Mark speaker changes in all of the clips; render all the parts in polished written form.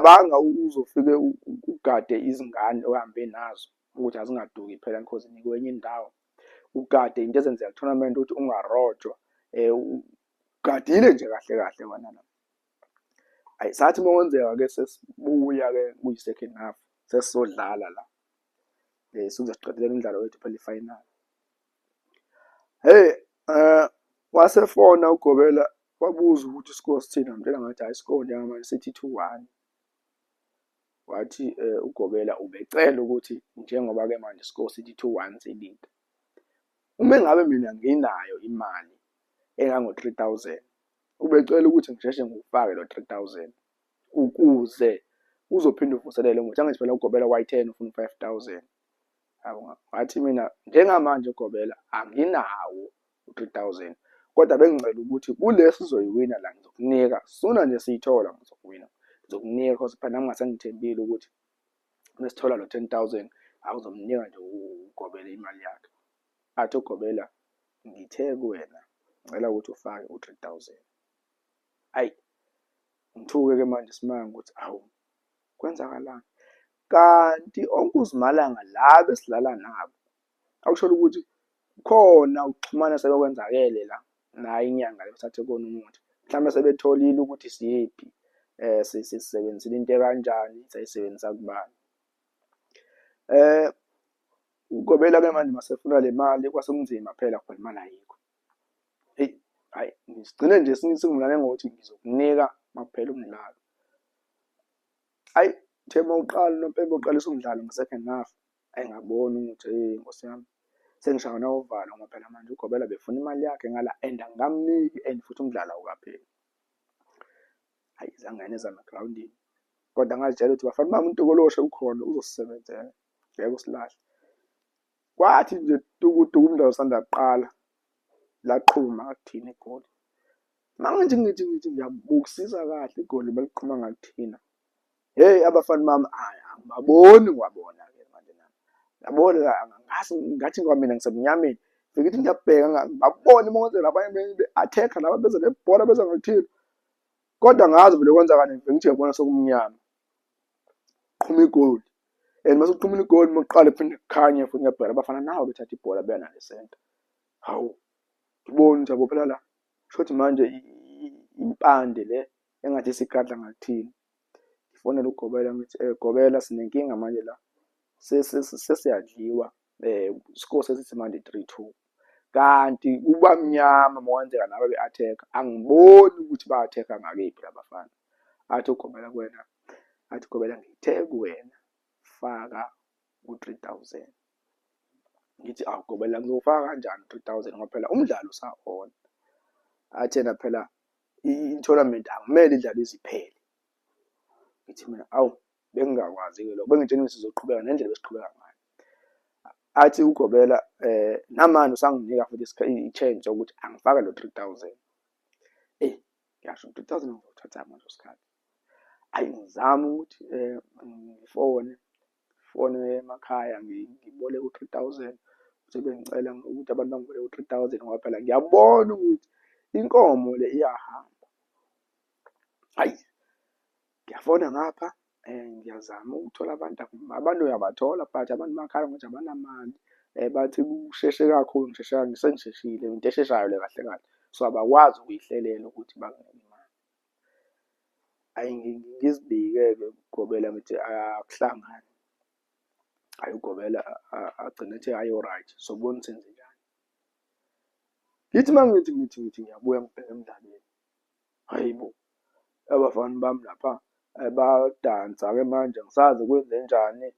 Speaker 1: Banga uzofike ugade izingane ohambe nazo ukuthi azingaduki phela because nikwenye indawo. Ugade into ezenzeka ku-tournament ukuthi ungarojwa. Ugadile nje kahle kahle wena la. Ayi sathi uma kwenzeka-ke sesibuya-ke kuyi-second half sesizodlala la. Size siqedelela umdlalo wethu phela i-final. Hey, wasefona uGobela wabuza ukuthi isikole sithini, ngitshela ngathi hayi isikole njengamanje sithi 2-1. Wathi uGobela ubecela ukuthi njengoba-ke manje isikole sithi 2-1 silinde. Uma ngabe mina nginayo imali engango-3,000, ubecela ukuthi ngisheshe ngufake lo 3,000 ukuze uzophinde uvuselele ngokuthi angithi phela uGobela wayi-10 ufuna 5,000. Wathi mina njengamanje uGobela anginawo u-3,000 kodwa bengicela ukuthi kule sizoyiwina la ngizokunika sona nje siyithola ngizokuwina. Ngizokunika because phela nami ngase ngithembile ukuthi mesithola lo 10,000 awuzomnika nje uGobela imali yakhe. Athi uGobela ngithe kuwena ngicela ukuthi ufake u-3,000. Ayi ngithuke-ke manje isimanga ukuthi awu kwenzakalani. Kanti onkuzimalanga la besilala nabo akusho ukuthi khona ukuxhumana sebekwenzakele la nayo inyanga le bethathe kona umuthi. Mhlawumbe sebetholile ukuthi siyephi, sisebenzisile into ekanjani, sayisebenzisa kubani. uGobela-ke manje masefuna le mali kwasekunzima phela khona imali ayikho. Eyi hayi sigcine nje singivulane ngokuthi ngizokunika makuphela umdlalo. Ayi uthe mawuqala uNompembe uqalisa umdlalo nge-second half, ayi ngabona ukuthi Nkosi yami sengishaywa nawuvalo ngoba phela manje uGobela befuna imali yakhe ngala and angikamniki and futhi umdlalo awukapheli. Hayi zange ngane egrawundini kodwa ngazitshela ukuthi bafana bami uNtokoloshe ukhona uzosisebenzela, ngeke usilahle. Kwathi nje tukutuku umdlalo usanda kuqala laqhuma ngakuthina igoli. Manje ngithi ngiyabukisisa kahle igoli beliqhuma ngakuthina. Hey abafana bami angibaboni kwabona-ke manje nami. Yabona ngathi ngoba mina ngisemnyameni ngithi ngiyabheka ngababona uma labanye be-attack-a laba beza nebhola beza ngakuthina. Kodwa ngazi vele kwenzakani ngivele ngithi ngiyabona sokumnyama. Qhuma igoli. And mase uqhumile igoli maqale kuphinde kukhanye futhi ngiyabheka abafana nawo bethatha ibhola beya nale center. Hawu ngibona ukuthi yabo phela la shothi manje impande le engathi isigadla ngakuthina. Ngifonela uGobela ngithi Gobela sinenkinga manje la sesiyadliwa isikole sesithi manje 3-2 kanti kuba mnyama makwenzeka nabo be-attack angiboni ukuthi ba-attack-a ngakephi labafana. Athi uGobela kuwena athi uGobela ngithe kuwena faka u-3,000. Ngithi awu Gobela ngizofaka kanjani 3,000 ngoba phela umdlalo usakhona. Athi yena phela i-tournament akumele idlale iziphele. Ngithi mina awu bengingakwazi-ke lokho bengitshela ukuthi sizoqhubeka nendlela besiqhubeka ngayo. Athi uGobela namanje usanginika futhi i-chance yokuthi angifake lo 3,000. Ngiyasho 3,000 ngizothatha manje usikhathi. Ayi ngizama ukuthi ngifone emakhaya ngiboleke u-3,000 ukuthi bengicela ukuthi abantu bangiboleke u-3,000 ngoba phela ngiyabona ukuthi inkomo le iyahamba. Hayi ngiyafona ngapha ngiyazama ukuthola abantu uyabathola but abantu emakhaya ngithi abanamali. Bathi kusheshe kakhulu sengisheshile into esheshayo le kahle kahle so abakwazi ukuyihlelela ukuthi banginike imali. Ayi ngizibike-ke uGobela ngithi akuhlangane. Hayi uGobela agcine ethi hayi all-right sobona ukuthi senzenjani. Ngithi mangithi ngiyabuya ngibheke emdlalweni. Hayi bo abafana bami lapha badansa-ke manje angisazi kwenzenjani.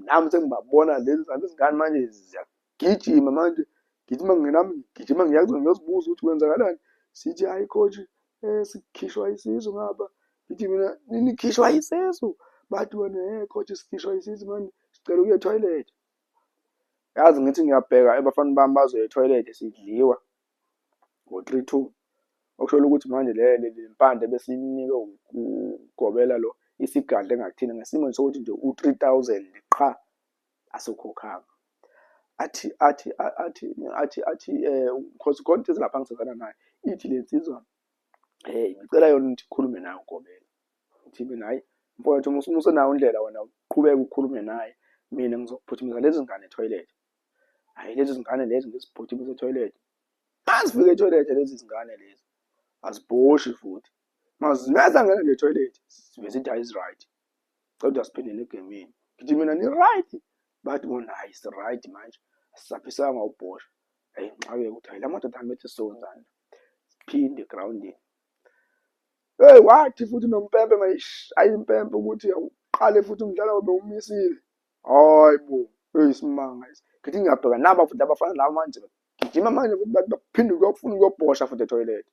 Speaker 1: Nami sengibabona lezi zingane manje ziyagijima manje ngithi manginami ngigijima ngiyozibuza ukuthi kwenzakalani. Sithi hayi coach sikhishwa isisu ngapha. Ngithi mina nikhishwa isisu bathi wena coach sikhishwa isisu manje sicela ukuya e-toilet. Yazi ngithi ngiyabheka abafana bami bazoya e-toilet sidliwa ngo-3-2. Okusho ukuthi manje le mpande besinike uGobela lo isigadla engakuthina ngesimo sokuthi nje u-3,000 qha asukhokhanga. Athi because khona into lapha ngisizana naye ithi le nsizwa ngicela yona ukuthi ikhulume naye uGobela ngithi mina hayi mfowethu, uma usenayo indlela wena uqhubeke ukhulume naye, mina ngizokuphuthumisa lezi ngane etoilet. Hhayi, lezi zingane lezi ngiziphuthumisa etoilet. Mazifika etoilet lezi zingane lezi azibhoshi futhi. Mazingena nje etoilet zibe zithi hayi is-right, codwa siphindele egemini. Ngithi mina ni-right? Bathi bona hayi si-right manje, asisaphisanga ukubhosha. Hayi ngixake ukuthi hayi la madoda ami ethi sizowenzani, siphinde egrawundini. Hey, wathi futhi noMpempe mayishaya impempe ukuthi awuqale futhi umdlalo bewumisile. Hayi bo, isimanga lesi. Ngithi ngiyabheka naba futhi abafana laba manje gijima manje futhi baphinde ukuyofuna ukuyobhosha futhi etoilet.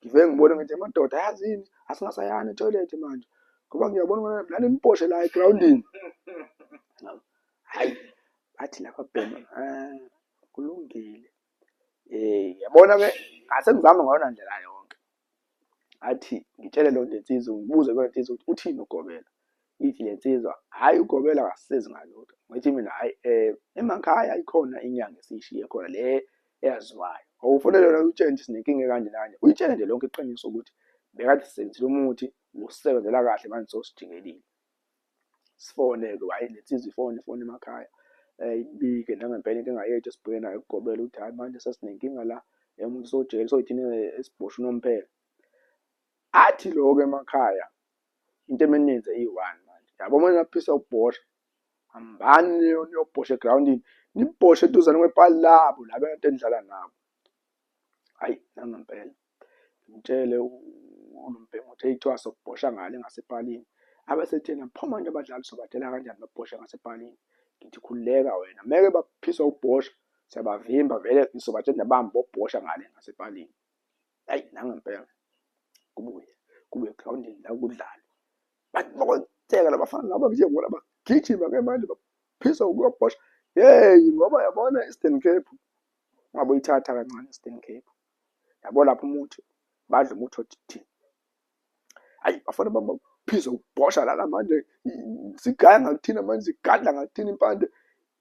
Speaker 1: Ngivele ngibone ngithi amadoda yazini asingasayani etoilet manje ngoba ngiyabona ukuthi lana nibhoshe la egrawundini. Hayi, bathi lapha Bhema, kulungile. Yabona-ke asengizama ngayona ndlela yonke. Athi ngitshele lo nsizwa, ngibuze kule nsizwa ukuthi uthini uGobela. Ithi le nsizwa hhayi uGobela akasisizi ngalutho. Ngithi mina hhayi emakhaya ikhona inyanga esiyishiye khona le eyaziwayo. Awufonele yona uyitshele nje sinenkinga ekanje nanje. Uyitshele nje lonke iqiniso ukuthi bekade sisebenzile umuthi usisebenzela kahle manje sowusijikelile. Sifone-ke hhayi le nsizwa ifone emakhaya. Ibike nangempela inkinga yethu esibhekene nayo kuGobela ukuthi hhayi manje sesinenkinga la, umuntu usojele soyithina esibhoshe unomphela. Athi lo-ke emakhaya into emininzi eyi-one manje. Yabo uma ningaphisa ukubhosha, hambani niyobhosha egrawundini, nibhoshe eduzane kwepali labo laba ekade nidlala nabo. Hhayi nangempela ngimtshele uNompempe ukuthi eyithiwa sokubhosha ngale ngasepalini. Abesethena pho manje abadlali sobatshela kanjani babhoshe ngasepalini. Ngithi khululeka wena, meke baphisa ukubhosha siyabavimba vele sobatshela nabambi bobhosha ngale ngasepalini. Hayi nangempela kube egrawundini la kudlalwa. Bathi bakwenzeka labafana laba nje bona bagijima-ke manje baphisa ukuyobhosha. Yeyi ngoba yabona i-Eastern Cape ungabe uyithatha kancane i-Eastern Cape. Yabo lapho umuthi badla umuthi othi. Hayi bafana baphisa ukubhosha lana manje sigaya ngakuthina manje sigadla ngakuthina impande.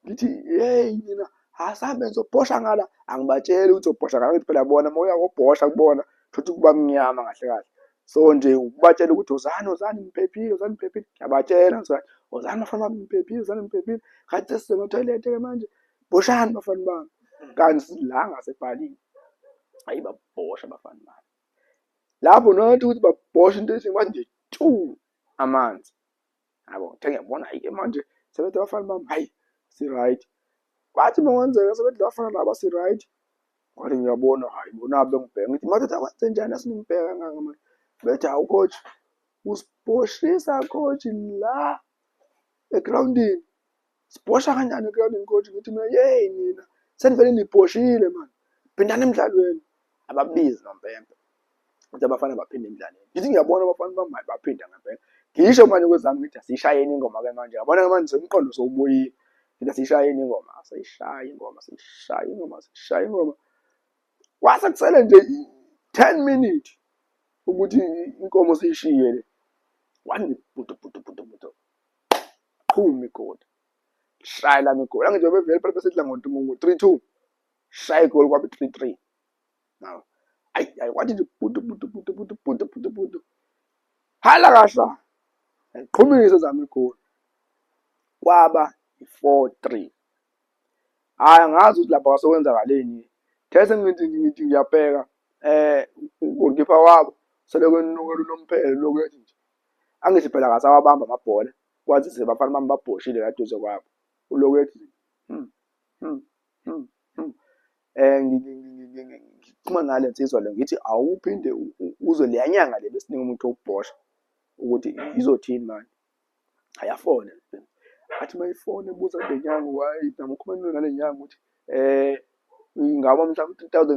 Speaker 1: Ngithi yeyi mina asabe ngizobhosha ngala, angibatsheli ukuthi uzobhosha ngala. Ngithi phela bona uma uyakobhosha kubona futhi kuba mnyama kahle kahle. So nje ukubatshela ukuthi wozani niphephile, wozani niphephile. Ngiyabatshela ngizothi wozani bafana bami niphephile, wozani niphephile. Khathi sesize nge-toilet-ke manje boshani bafana bami. Kanti la ngasepalini hayi babhosha abafana bami. Lapho nathi ukuthi babhoshe into ethi manje amanzi. Yabo ngithe ngiyabona hayi manje sebethi abafana bami hayi si-right. Bathi makwenzeka sebethi abafana laba si-right. Ngathi ngiyabona hayi bona bengibheka ngithi madoda kwenze njani asiningibheka kangaka manje. Bethi hawu coach usibhoshisa coach la egrawundini. Sibhosha kanjani egrawundini coach? Ngithi mina yeyi mina senivele nibhoshile mani, phindani emdlalweni. Ababizi noMpempe ukuthi abafana baphinde emdlalweni. Ngithi ngiyabona abafana bami hayi baphinda ngempela. Ngisho manje kwezami ngithi asishayeni ingoma-ke manje. Yabona-ke manje umqondo sowubuyile. Ngithi asishayeni ingoma, asiyishaya ingoma, siyishaya ingoma, siyishaya ingoma. Kwase kusele nje 10 minutes ukuthi inkomo siyishiye le. Buto. Qhuma igoli. Shaya lami igoli. Angithi bevele phela besedla ngo-3-2. Shaya igoli kwabe 3-3. Nawu. Hayi kwathi nje buto. Hala kasha. Ngiqhumisa zami igoli. Kwaba 4-3. Hayi angazi ukuthi lapha kwasokwenzakaleni. These ngithi ngiyabheka uGoalkeeper wabo selokhu enukela unomphela lokhu ethi nje. Angithi phela akasawabamba amabhola. Kwazise bafana bami babhoshile la duze kwabo. Ulokhu ethi ngikhuluma ngale nsizwa le ngithi awuphinde uze leya nyanga le besinika umuntu wokubhosha ukuthi izothini manje. Ayafona. Athi mayifone ebuza le nyanga why nami ukhuluma nale nyanga ukuthi ingaba mhla 2000